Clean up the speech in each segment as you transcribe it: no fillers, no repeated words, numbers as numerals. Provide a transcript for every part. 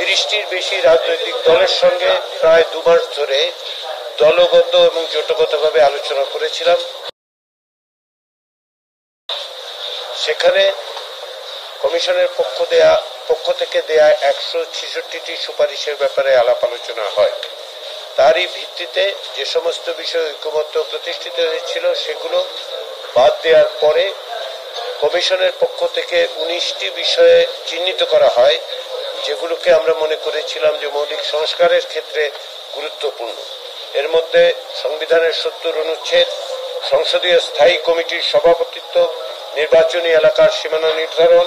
30টির বেশি রাজনৈতিক দলের সঙ্গে প্রায় 2 মাস ধরে দলগত এবং জোটগতভাবে আলোচনা করেছিলাম। সেখানে কমিশনের পক্ষ থেকে দেয়া 166টি সুপারিশের ব্যাপারে আলাপ আলোচনা হয়। তারই ভিত্তিতে যে সমস্ত বিষয় ঐকমত্য প্রতিষ্ঠিত হয়েছিল সেগুলো বাদ দেওয়ার পরে কমিশনের পক্ষ থেকে 19টি বিষয়ে চিহ্নিত করা হয়, যেগুলোকে আমরা মনে করেছিলাম যে মৌলিক সংস্কারের ক্ষেত্রে গুরুত্বপূর্ণ। এর মধ্যে সংবিধানের 70 অনুচ্ছেদ, সংসদীয় স্থায়ী কমিটির সভাপতিত্ব, নির্বাচনী এলাকার সীমানা নির্ধারণ,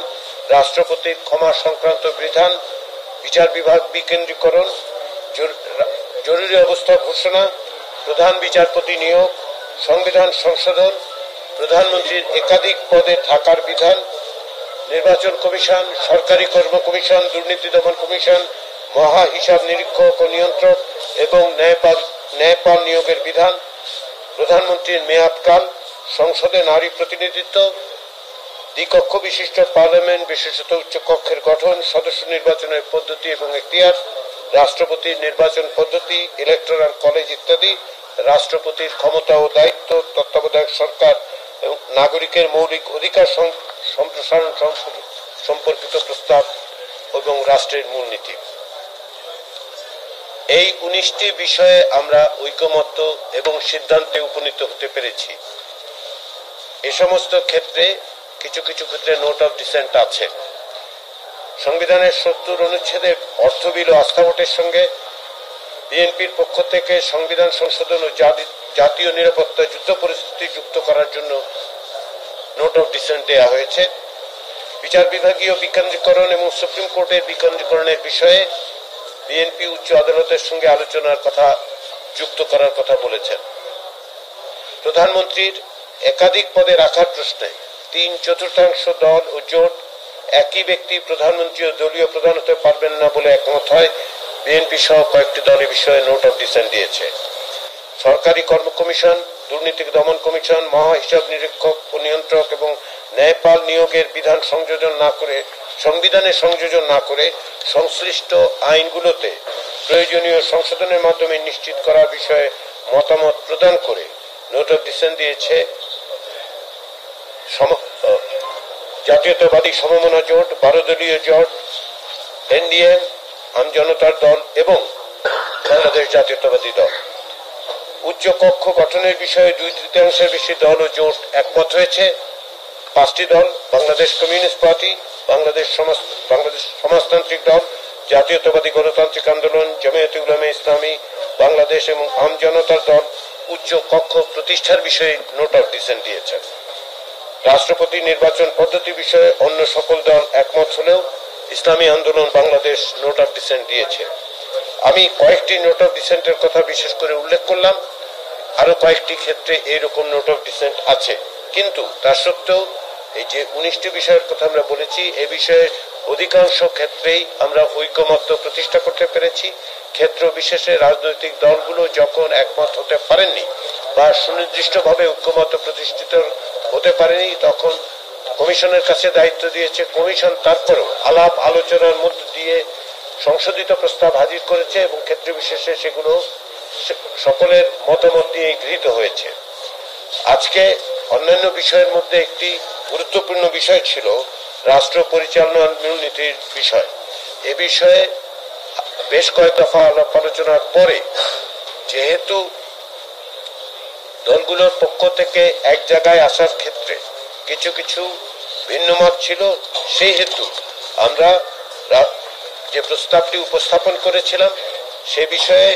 রাষ্ট্রপতির ক্ষমা সংক্রান্ত বিধান, বিচার বিভাগ বিকেন্দ্রীকরণ, জরুরি অবস্থা ঘোষণা, প্রধান বিচারপতি নিয়োগ, সংবিধান সংশোধন, প্রধানমন্ত্রীর একাধিক পদে থাকার বিধান, নির্বাচন কমিশন, সরকারি কর্ম কমিশন, দুর্নীতি দমন কমিশন, মহা হিসাব নিরীক্ষক ও নিয়ন্ত্রক এবং ন্যায়পাল নিয়োগের বিধান, প্রধানমন্ত্রীর মেয়াদকাল, সংসদে নারী প্রতিনিধিত্ব, দ্বিকক্ষ বিশিষ্ট পার্লামেন্ট বিশেষত উচ্চকক্ষের গঠন, সদস্য নির্বাচনের পদ্ধতি এবং এখতিয়ার, রাষ্ট্রপতির নির্বাচন পদ্ধতি, ইলেকটোরাল কলেজ ইত্যাদি, রাষ্ট্রপতির ক্ষমতা ও দায়িত্ব, তত্ত্বাবধায়ক সরকার এবং নাগরিকের মৌলিক অধিকার সম্প্রসারণ সম্পর্কিত প্রস্তাব এবং রাষ্ট্রের মূলনীতি। এই 19টি বিষয়ে আমরা ঐকমত্য এবং সিদ্ধান্তে উপনীত হতে পেরেছি। এ সমস্ত ক্ষেত্রে কিছু ক্ষেত্রে নোট অফ ডিসেন্ট আছে। সংবিধানের 70 অনুচ্ছেদে অর্থ বিল ও আস্থা ভোটের সঙ্গে বিএনপির পক্ষ থেকে সংবিধান সংশোধন ও জাতীয় নিরাপত্তা যুদ্ধ পরিস্থিতি যুক্ত করার জন্য নোট অফ ডিসেন্ট দেওয়া হয়েছে। বিচার বিভাগীয় বিকেন্দ্রীকরণ এবং সুপ্রিম কোর্টের বিকেন্দ্রীকরণের বিষয়ে বিএনপি উচ্চ আদালতের সঙ্গে আলোচনার কথা যুক্ত করার কথা বলেছেন। প্রধানমন্ত্রীর একাধিক পদে রাখার প্রশ্নে 3/4 দল ও জোট একই ব্যক্তি প্রধানমন্ত্রী ও দলীয় প্রধান হতে পারবেন না বলে একমত হয়। বিএনপি সহ কয়েকটি দল এ বিষয়ে নোট অফ ডিসেন্ট দিয়েছে। সরকারি কর্ম কমিশন, দুর্নীতি দমন কমিশন, মহা হিসাব নিরীক্ষক ও নিয়ন্ত্রক এবং ন্যায়পাল নিয়োগের বিধান সংবিধানে সংযোজন না করে সংশ্লিষ্ট আইনগুলোতে প্রয়োজনীয় সংশোধনের মাধ্যমে নিশ্চিত করার বিষয়ে মতামত প্রদান করে নোট অফ ডিসেন্ট দিয়েছে জাতীয়তাবাদী সমমনা জোট, 12 দলীয় জোট, এনডিএম, আম জনতার দল এবং বাংলাদেশ জাতীয়তাবাদী দল। উচ্চ কক্ষ গঠনের বিষয়ে 2/3 বেশি দল ও জোট একমত হয়েছে। 5টি দল, বাংলাদেশ কমিউনিস্ট পার্টি, বাংলাদেশ সমাজতান্ত্রিক দল, জাতীয়তাবাদী গণতান্ত্রিক আন্দোলন, জামিয়াতে উলামায়ে ইসলামী বাংলাদেশ এবং আম জনতার দল উচ্চ কক্ষ প্রতিষ্ঠার বিষয়ে নোট অফ ডিসেন্ট দিয়েছেন। রাষ্ট্রপতি নির্বাচন পদ্ধতি বিষয়ে অন্য সকল দল একমত হলেও ইসলামী আন্দোলন বাংলাদেশ নোট অফ ডিসেন্ট দিয়েছে। আমি কয়েকটি নোট অফ ডিসেন্টের কথা বিশেষ করে উল্লেখ করলাম। আরো কয়েকটি ক্ষেত্রে এইরকম নোট অফ ডিসেন্ট আছে, কিন্তু তা সত্ত্বেও এই যে 19টি বিষয়ের কথা আমরা বলেছি, এ বিষয়ে অধিকাংশ ক্ষেত্রেই আমরা ঐকমত্য প্রতিষ্ঠা করতে পেরেছি। ক্ষেত্র বিশেষে রাজনৈতিক দলগুলো যখন একমত হতে পারেননি বা সুনির্দিষ্টভাবে ঐকমত্য প্রতিষ্ঠিত হতে পারেনি, তখন কমিশনের কাছে দায়িত্ব দিয়েছে। কমিশন তারপরও আলাপ আলোচনার মধ্য দিয়ে সংশোধিত প্রস্তাব হাজির করেছে এবং ক্ষেত্র বিশেষে সেগুলো সকলের মতামত নিয়ে গৃহীত হয়েছে। আজকে অন্যান্য বিষয়ের মধ্যে একটি গুরুত্বপূর্ণ বিষয় ছিল রাষ্ট্র পরিচালনার মূলনীতির বিষয়। এ বিষয়ে বেশ কয়েক দফা আলাপ আলোচনার পরে যেহেতু দলগুলোর পক্ষ থেকে এক জায়গায় আসার ক্ষেত্রে কিছু ভিন্নমত ছিল, সেই হেতু আমরা যে প্রস্তাবটি উপস্থাপন করেছিলাম সে বিষয়ে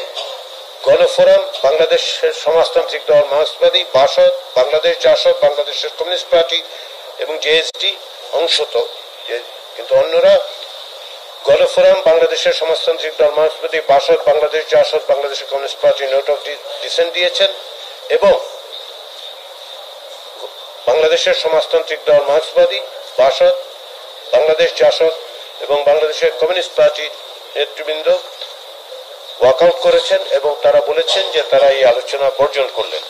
গণফোরাম, বাংলাদেশের সমাজতান্ত্রিক দল মার্ক্সবাদী, বাসদ, বাংলাদেশ জাসদ, বাংলাদেশের কমিউনিস্ট পার্টি এবং জেএসডি অংশত, কিন্তু অন্যরা গণফোরাম, বাংলাদেশের সমাজতান্ত্রিক দল মার্ক্সবাদী, বাসদ, বাংলাদেশ জাসদ, বাংলাদেশের communist party note of dissent দিয়েছেন এবং বাংলাদেশের সমাজতান্ত্রিক দল মার্ক্সবাদী, বাসদ, বাংলাদেশ জাসদ এবং বাংলাদেশের কমিউনিস্ট পার্টির নেতৃবৃন্দ ওয়াকআউট করেছেন এবং তারা বলেছেন যে তারা এই আলোচনা বর্জন করলেন।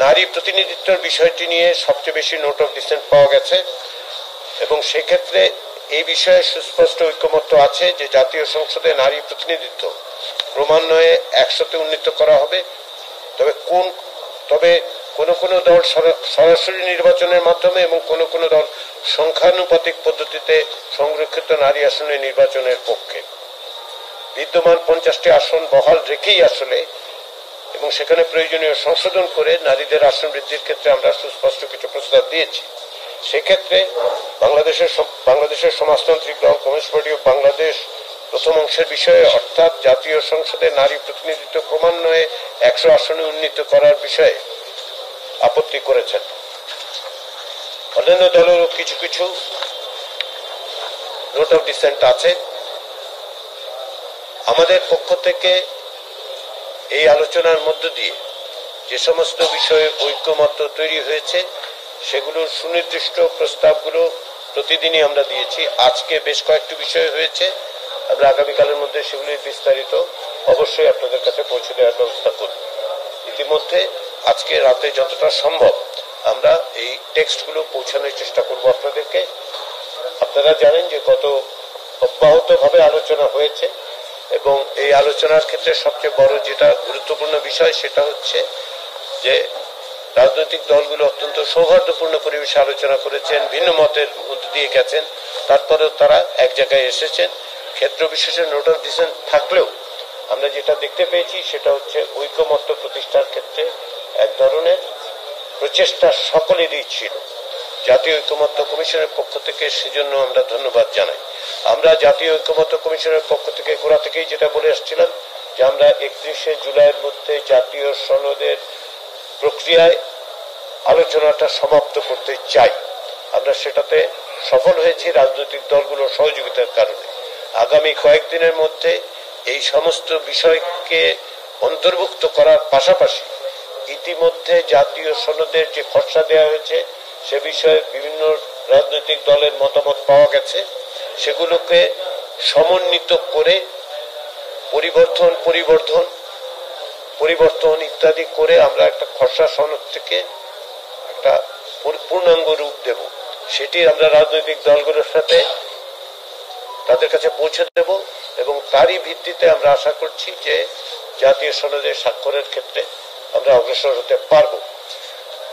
নারী প্রতিনিধিত্বের বিষয়টি নিয়ে সবচেয়ে বেশি নোট অফ ডিসেন্ট পাওয়া গেছে এবং সেক্ষেত্রে এই বিষয়ে সুস্পষ্ট ঐকমত্য আছে যে জাতীয় সংসদে নারী প্রতিনিধিত্ব ক্রমান্বয়ে 100-তে উন্নীত করা হবে। তবে কোন দল সরাসরি নির্বাচনের মাধ্যমে এবং কোন দল সংখ্যানুপাতিক পদ্ধতিতে সংরক্ষিত নারী আসনে নির্বাচনের পক্ষে। বিদ্যমান 50টি আসন বহাল রেখেই আসলে এবং সেখানে প্রয়োজনীয় সংশোধন করে নারীদের আসন বৃদ্ধির ক্ষেত্রে আমরা সুস্পষ্ট কিছু প্রস্তাব দিয়েছি। সেক্ষেত্রে বাংলাদেশের সমাজতান্ত্রিক দল কমিউনিস্ট পার্টি অফ বাংলাদেশ প্রথম অংশের বিষয়ে অর্থাৎ জাতীয় সংসদে নারী প্রতিনিধিত্ব ক্রমান্বয়ে 100 আসনে উন্নীত করার বিষয়ে আপত্তি করেছেন। অন্যান্য দলেরও কিছু নোট অফ ডিসেন্ট আছে। আমাদের পক্ষ থেকে এই আলোচনার মধ্য দিয়ে যে সমস্ত বিষয়ে ঐক্যমত্য তৈরি হয়েছে সেগুলোর সুনির্দিষ্ট প্রস্তাবগুলো প্রতিদিনই আমরা দিয়েছি। আজকে বেশ কয়েকটি বিষয় হয়েছে, আমরা আগামীকালের মধ্যে সেগুলির বিস্তারিত অবশ্যই আপনাদের কাছে পৌঁছে দেওয়ার ব্যবস্থা করব। ইতিমধ্যে আজকে রাতে যতটা সম্ভব আমরা এই টেক্সটগুলো পৌঁছানোর চেষ্টা করব আপনাদেরকে। আপনারা জানেন যে গত অব্যাহতভাবে আলোচনা হয়েছে এবং এই আলোচনার ক্ষেত্রে সবচেয়ে বড় যেটা গুরুত্বপূর্ণ বিষয় সেটা হচ্ছে যে রাজনৈতিক দলগুলো অত্যন্ত সৌহার্দ্যপূর্ণ পরিবেশে আলোচনা করেছেন, ভিন্ন মতের মধ্যে দিয়ে গেছেন, তারপরেও তারা এক জায়গায় এসেছেন। ক্ষেত্র বিশেষে নোট অফ ডিসেন্ট থাকলেও আমরা যেটা দেখতে পেয়েছি সেটা হচ্ছে ঐকমত্য প্রতিষ্ঠার ক্ষেত্রে এক ধরনের প্রচেষ্টা সকলেরই ছিল। জাতীয় ঐকমত্য কমিশনের পক্ষ থেকে সেজন্য আমরা ধন্যবাদ জানাই। আমরা জাতীয় ঐকমত্য কমিশনের পক্ষ থেকে গোড়া থেকেই যেটা বলে আসছিলাম যে আমরা 31শে জুলাইয়ের মধ্যে জাতীয় সনদের প্রক্রিয়ায় আলোচনাটা সমাপ্ত করতে চাই। আমরা সেটাতে সফল হয়েছি রাজনৈতিক দলগুলোর সহযোগিতার কারণে। আগামী কয়েকদিনের মধ্যে এই সমস্ত বিষয়কে অন্তর্ভুক্ত করার পাশাপাশি ইতিমধ্যে জাতীয় সনদের যে খসড়া দেওয়া হয়েছে সে বিষয়ে বিভিন্ন রাজনৈতিক দলের মতামত পাওয়া গেছে, সেগুলোকে সমন্বিত করে পরিবর্তন ইত্যাদি করে আমরা একটা খসড়া সনদ থেকে একটা পূর্ণাঙ্গ রূপ দেব। সেটি আমরা রাজনৈতিক দলগুলোর সাথে তাদের কাছে পৌঁছে দেব এবং তারই ভিত্তিতে আমরা আশা করছি যে জাতীয় সনদে স্বাক্ষরের ক্ষেত্রে আমরা অগ্রসর হতে পারব।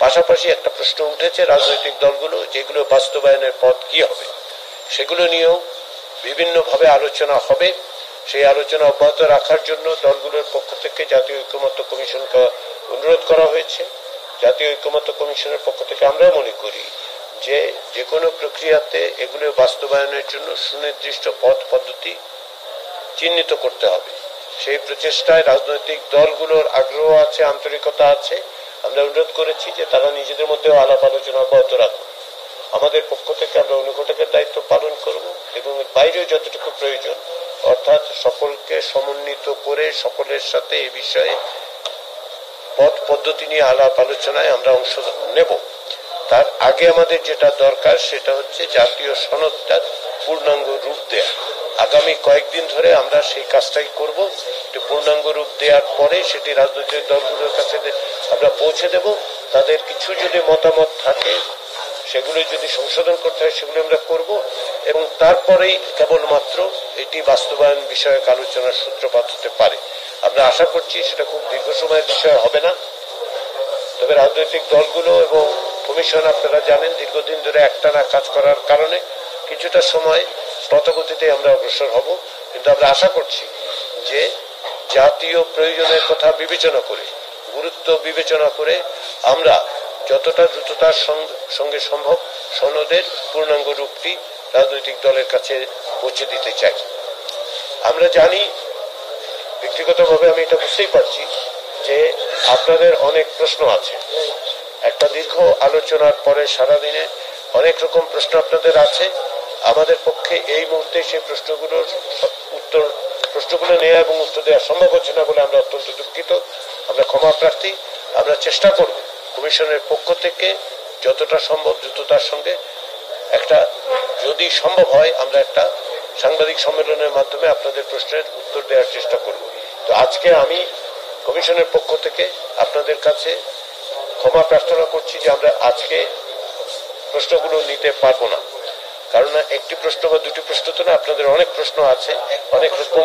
পাশাপাশি একটা প্রশ্ন উঠেছে রাজনৈতিক দলগুলো যেগুলো বাস্তবায়নের পথ কি হবে, সেগুলো নিয়েও বিভিন্নভাবে আলোচনা হবে। সেই আলোচনা অব্যাহত রাখার জন্য দলগুলোর পক্ষ থেকে জাতীয় ঐকমত্য কমিশনকে অনুরোধ করা হয়েছে। জাতীয় ঐকমত্য কমিশনের পক্ষ থেকে আমরা মনে করি যে কোনো প্রক্রিয়াতে এগুলো বাস্তবায়নের জন্য সুনির্দিষ্ট পথ পদ্ধতি চিহ্নিত করতে হবে। সেই প্রচেষ্টায় রাজনৈতিক দলগুলোর আগ্রহ আছে, আন্তরিকতা আছে। আমরা অনুরোধ করেছি যে তারা নিজেদের মধ্যেও আলাপ আলোচনা অব্যাহত রাখুন। আমাদের পক্ষ থেকে আমরা অনুঘটকের দায়িত্ব পালন করব এবং বাইরেও যতটুকু প্রয়োজন অর্থাৎ সকলকে সমন্বিত করে সকলের সাথে এই বিষয়ে পথ পদ্ধতি নিয়ে আলাপ আলোচনায় আমরা অংশ নেব। তার আগে আমাদের যেটা দরকার সেটা হচ্ছে জাতীয় সনদটার পূর্ণাঙ্গ রূপ দেয়া। আগামী কয়েকদিন ধরে আমরা সেই কাজটাই করব। পূর্ণাঙ্গ রূপ দেওয়ার পরে সেটি রাজনৈতিক দলগুলোর কাছে আমরা পৌঁছে দেব। তাদের কিছু যদি মতামত থাকে সেগুলো যদি সংশোধন করতে হয় সেগুলো আমরা করব এবং তারপরেই কেবলমাত্র এটি বাস্তবায়ন বিষয়ক আলোচনার সূত্রপাত হতে পারে। আমরা আশা করছি সেটা খুব দীর্ঘ সময়ের বিষয় হবে না। তবে রাজনৈতিক দলগুলো এবং কমিশন আপনারা জানেন দীর্ঘদিন ধরে একটানা কাজ করার কারণে কিছুটা সময় দ্রুতগতিতে আমরা অগ্রসর হব, কিন্তু আমরা আশা করছি যে জাতীয় প্রয়োজনের কথা বিবেচনা করে, গুরুত্ব বিবেচনা করে আমরা যতটা দ্রুততার সঙ্গে সম্ভব সনদের পূর্ণাঙ্গ রূপটি রাজনৈতিক দলের কাছে পৌঁছে দিতে চাই। আমরা জানি, ব্যক্তিগতভাবে আমি এটা বুঝতেই পারছি যে আপনাদের অনেক প্রশ্ন আছে। একটা দীর্ঘ আলোচনার পরে সারাদিনে অনেক রকম প্রশ্ন আপনাদের আছে। আমাদের পক্ষে এই মুহূর্তে সেই প্রশ্নগুলো নেওয়া এবং উত্তর দেওয়া সম্ভব হচ্ছে না বলে আমরা অত্যন্ত দুঃখিত। আমরা ক্ষমা প্রার্থী। আমরা চেষ্টা করব কমিশনের পক্ষ থেকে যতটা সম্ভব দ্রুততার সঙ্গে একটা, যদি সম্ভব হয় আমরা একটা সাংবাদিক সম্মেলনের মাধ্যমে আপনাদের প্রশ্নের উত্তর দেওয়ার চেষ্টা করব। তো আজকে আমি কমিশনের পক্ষ থেকে আপনাদের কাছে ক্ষমা প্রার্থনা করছি যে আমরা আজকে প্রশ্নগুলো নিতে পারবো না। কারণ একটি প্রশ্ন বা দুটি প্রশ্ন তো না, আপনাদের অনেক প্রশ্ন আছে, অনেক রকম।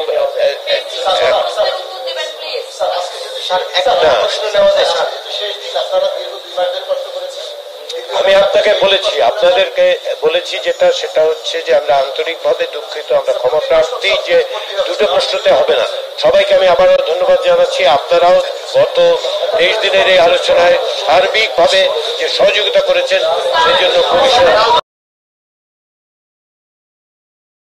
আমি আপনাকে বলেছি, আপনাদেরকে বলেছি যেটা, সেটা হচ্ছে যে আমরা আন্তরিকভাবে দুঃখিত, আমরা ক্ষমা প্রার্থী যে দুটো প্রশ্নতে হবে না। সবাইকে আমি আবারও ধন্যবাদ জানাচ্ছি। আপনারাও গত 23 দিনের এই আলোচনায় সার্বিকভাবে যে সহযোগিতা করেছেন সেই জন্য কমিশন